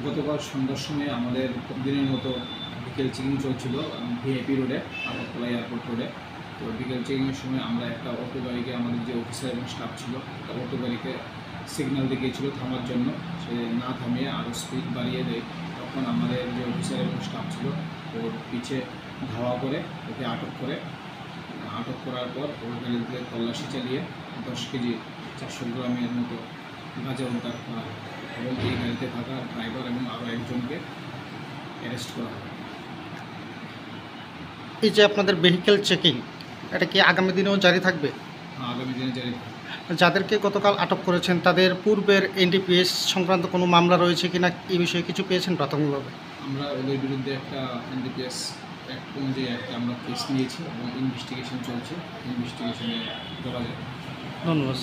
গতকাল সন্ধ্যার সময় আমাদের দিনের মতো বিকেল চেকিং চলছিল ভিআইপি রোডে, আগরতলা এয়ারপোর্ট রোডে। তো বিকেল চেকিংয়ের সময় আমরা একটা অটো গাড়িকে, আমাদের যে অফিসার এবং স্টাফ ছিল, একটা অটো গাড়িকে সিগন্যাল দেখিয়েছিল থামার জন্য। সে না থামিয়ে আরও স্পিড বাড়িয়ে দেয়। তখন আমাদের যে অফিসার এবং স্টাফ ছিল ওর পিছে ধাওয়া করে ওকে আটক করে। আটক করার পর ওর গাড়িতে তল্লাশি চালিয়ে 10 কেজি 400 গ্রামের মতো গাঁজা উদ্ধার করা হয় এবং এই গাড়িতে থাকা ড্রাইভার এবং আরও একজনকে অ্যারেস্ট করা হয়। এই যে আপনাদের ভেহিকেল চেকিং, এটা কি আগামী দিনেও জারি থাকবে? আগামী দিনে জারি। যাদেরকে গতকাল আটক করেছেন তাদের পূর্বের এনডিপিএস সংক্রান্ত কোনো মামলা রয়েছে কিনা এই বিষয়ে কিছু পেয়েছেন প্রাথমিকভাবে? আমরা ওদের বিরুদ্ধে একটা এনডিপিএস অ্যাক্ট অনুযায়ী একটা আমরা কেস নিয়েছি এবং ইনভেস্টিগেশন চলছে। ইনভেস্টিগেশনে ধরা যায়। ধন্যবাদ।